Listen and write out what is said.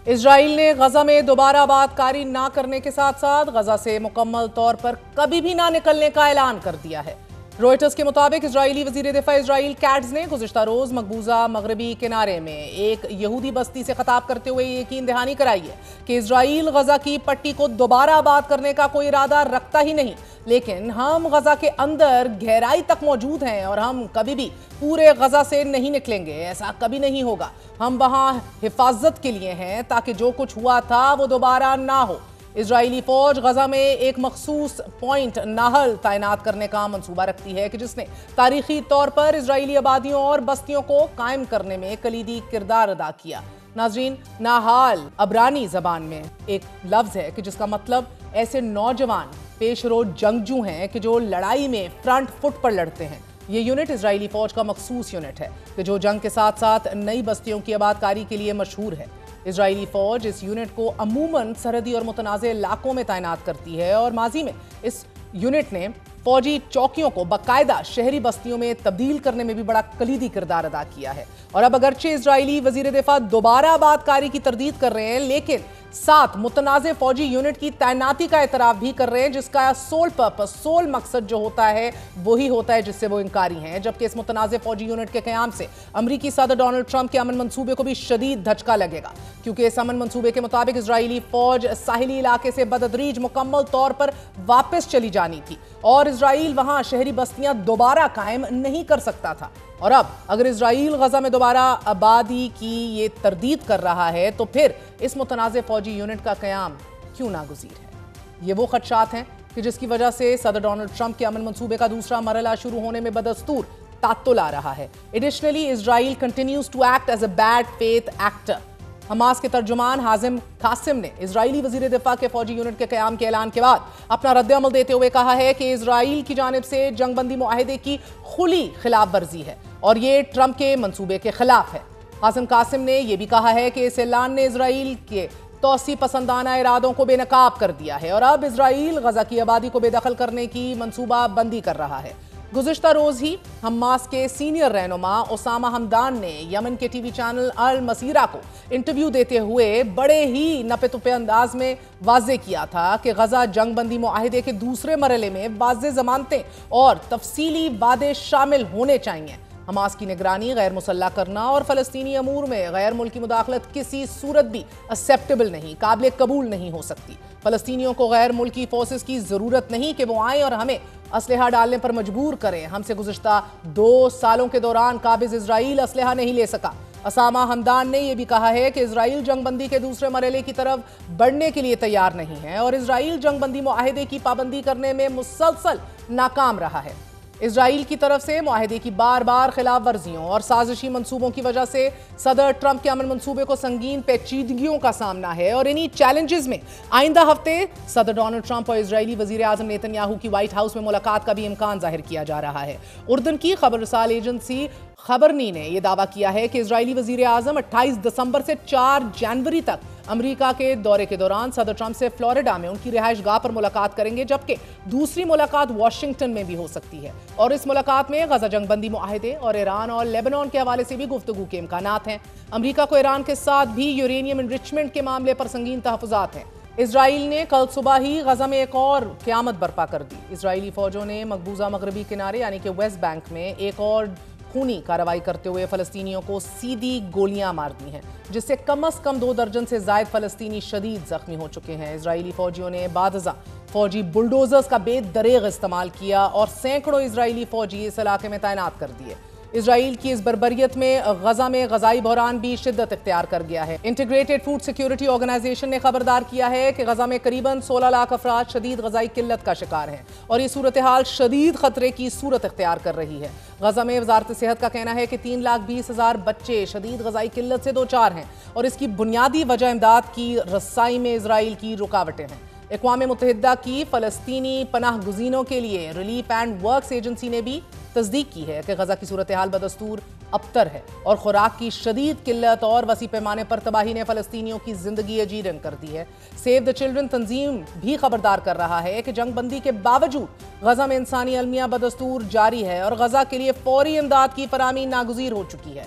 اسرائیل نے غزہ میں دوبارہ آباد کاری نہ کرنے کے ساتھ ساتھ غزہ سے مکمل طور پر کبھی بھی نہ نکلنے کا اعلان کر دیا ہے۔ روئٹرز کے مطابق اسرائیلی وزیر دفاع اسرائیل کیٹز نے گزشتہ روز مقبوضہ مغربی کنارے میں ایک یہودی بستی سے خطاب کرتے ہوئے یہ یقین دہانی کرائی ہے کہ اسرائیل غزہ کی پٹی کو دوبارہ آباد کرنے کا کوئی ارادہ رکھتا ہی نہیں، لیکن ہم غزہ کے اندر گہرائی تک موجود ہیں اور ہم کبھی بھی پورے غزہ سے نہیں نکلیں گے، ایسا کبھی نہیں ہوگا۔ ہم وہاں حفاظت کے لیے ہیں تاکہ جو کچھ ہوا تھا وہ دوبارہ نہ ہو۔ اسرائیلی فوج غزہ میں ایک مخصوص پوائنٹ ناہل تعینات کرنے کا منصوبہ رکھتی ہے کہ جس نے تاریخی طور پر اسرائیلی آبادیوں اور بستیوں کو قائم کرنے میں کلیدی کردار ادا کیا۔ ناظرین، ناہال عبرانی زبان میں ایک لفظ ہے کہ جس کا مطلب ایسے نوجوان پیش رو جنگجو ہیں کہ جو لڑائی میں فرنٹ فٹ پر لڑتے ہیں۔ یہ یونٹ اسرائیلی فوج کا مخصوص یونٹ ہے کہ جو جنگ کے ساتھ ساتھ نئی بستیوں کی آباد کاری کے لیے مشہور ہے۔ اسرائیلی فوج اس یونٹ کو عموماً سرحدی اور متنازع علاقوں میں تعینات کرتی ہے اور ماضی میں اس یونٹ نے فوجی چوکیوں کو باقاعدہ شہری بستیوں میں تبدیل کرنے میں بھی بڑا کلیدی کردار ادا کیا ہے۔ اور اب اگرچہ اسرائیلی وزیر دفاع دوبارہ آباد کاری کی تردید کر رہے ہیں، لیکن ساتھ متنازع فوجی یونٹ کی تعیناتی کا اعتراف بھی کر رہے ہیں، جس کا سول مقصد جو ہوتا ہے وہی ہوتا ہے جس سے وہ انکاری ہیں۔ جبکہ اس متنازع فوجی یونٹ کے قیام سے امریکی صدر ڈونلڈ ٹرمپ کے امن منصوبے کو بھی شدید دھچکا لگے گا، کیونکہ اس امن منصوبے کے مطابق اسرائیلی فوج ساحلی علاقے سے بتدریج مکمل طور پر واپس چلی جانی تھی اور اسرائیل وہاں شہری بستیاں دوبارہ قائم نہیں کر سکتا تھا۔ اور اب اگر اسرائیل غزہ میں دوبارہ آبادی کی یہ تردید کر رہا ہے تو پھر اس متنازع فوجی یونٹ کا قیام کیوں ناگزیر ہے؟ یہ وہ خدشات ہیں کہ جس کی وجہ سے صدر ڈونلڈ ٹرمپ کے امن منصوبے کا دوسرا مرحلہ شروع ہونے میں بدستور تعطل آ رہا ہے۔ Additionally, Israel continues to act as a bad faith actor۔ Hamas کے ترجمان حازم قاسم نے اسرائیلی وزیر دفاع کے فوجی یونٹ کے قیام کے اعلان کے بعد اپنا رد عمل دیتے ہوئے کہا ہے کہ اسرائیل کی جانب سے جنگ بندی معاہدے کی کھلی خلاف ورزی ہے اور یہ ٹرمپ کے منصوبے کے خلاف ہے۔ حازم قاسم نے یہ بھی کہا ہے کہ اس اعلان نے اسرائیل کے توسیع پسندانہ ارادوں کو بے نقاب کر دیا ہے اور اب اسرائیل غزہ کی آبادی کو بے دخل کرنے کی منصوبہ بندی کر رہا ہے۔ گزشتہ روز ہی حماس کے سینئر رہنما اسامہ حمدان نے یمن کے ٹی وی چینل المسیرہ کو انٹرویو دیتے ہوئے بڑے ہی نپے تپے انداز میں واضح کیا تھا کہ غزہ جنگ بندی معاہدے کے دوسرے مرحلے میں واضح ضمانتیں اور تفصیلی وعدے شامل ہونے چاہیے۔ حماس کی نگرانی غیر مسلح کرنا اور فلسطینی امور میں غیر ملکی مداخلت کسی صورت بھی ایکسیپٹیبل نہیں، قابل قبول نہیں ہو سکتی۔ فلسطینیوں کو غیر ملکی فورسز کی ضرورت نہیں کہ وہ آئیں اور ہمیں اسلحہ ڈالنے پر مجبور کریں۔ ہم سے گزشتہ 2 سالوں کے دوران قابض اسرائیل اسلحہ نہیں لے سکا۔ اسامہ حمدان نے یہ بھی کہا ہے کہ اسرائیل جنگ بندی کے دوسرے مرحلے کی طرف بڑھنے کے لیے تیار نہیں ہے اور اسرائیل جنگ بندی معاہدے کی پابندی کرنے میں مسلسل ناکام رہا ہے۔ اسرائیل کی طرف سے معاہدے کی بار بار خلاف ورزیوں اور سازشی منصوبوں کی وجہ سے صدر ٹرمپ کے امن منصوبے کو سنگین پیچیدگیوں کا سامنا ہے اور انہی چیلنجز میں آئندہ ہفتے صدر ڈونلڈ ٹرمپ اور اسرائیلی وزیر اعظم نیتن یاہو کی وائٹ ہاؤس میں ملاقات کا بھی امکان ظاہر کیا جا رہا ہے۔ اردن کی خبر رسال ایجنسی خبرنی نے یہ دعویٰ کیا ہے کہ اسرائیلی وزیر اعظم 28 دسمبر سے 4 جنوری تک امریکہ کے دورے کے دوران صدر ٹرمپ سے فلوریڈا میں ان کی رہائش گاہ پر ملاقات کریں گے، جبکہ دوسری ملاقات واشنگٹن میں بھی ہو سکتی ہے اور اس ملاقات میں غزہ جنگ بندی معاہدے اور ایران اور لیبنان کے حوالے سے بھی گفتگو کے امکانات ہیں۔ امریکہ کو ایران کے ساتھ بھی یورینیم انرچمنٹ کے معاملے پر سنگین تحفظات ہیں۔ اسرائیل نے کل صبح ہی غزہ میں ایک اور قیامت برپا کر دی۔ اسرائیلی فوجوں نے مقبوضہ مغربی کنارے یعنی کہ ویسٹ بینک میں ایک اور خونی کارروائی کرتے ہوئے فلسطینیوں کو سیدھی گولیاں مار دی ہیں، جس سے کم از کم 2 درجن سے زائد فلسطینی شدید زخمی ہو چکے ہیں۔ اسرائیلی فوجیوں نے بعد ازاں فوجی بلڈوزرز کا بے دریغ استعمال کیا اور سینکڑوں اسرائیلی فوجی اس علاقے میں تعینات کر دیے۔ اسرائیل کی اس بربریت میں غزہ میں غذائی بحران بھی شدت اختیار کر گیا ہے۔ انٹیگریٹڈ فوڈ سیکیورٹی آرگنائزیشن نے خبردار کیا ہے کہ غزہ میں قریباً 16 لاکھ افراد شدید غذائی قلت کا شکار ہیں اور یہ صورتحال شدید خطرے کی صورت اختیار کر رہی ہے۔ غزہ میں وزارت صحت کا کہنا ہے کہ 3,20,000 بچے شدید غذائی قلت سے دوچار ہیں اور اس کی بنیادی وجہ امداد کی رسائی میں اسرائیل کی رکاوٹیں ہیں۔ اقوام متحدہ کی فلسطینی پناہ گزینوں کے لیے ریلیف اینڈ ورکس ایجنسی نے بھی تصدیق کی ہے کہ غزہ کی صورتحال بدستور ابتر ہے اور خوراک کی شدید قلت اور وسیع پیمانے پر تباہی نے فلسطینیوں کی زندگی اجیرن کر دی ہے۔ سیو دی چلڈرن تنظیم بھی خبردار کر رہا ہے کہ جنگ بندی کے باوجود غزہ میں انسانی المیہ بدستور جاری ہے اور غزہ کے لیے فوری امداد کی فراہمی ناگزیر ہو چکی ہے۔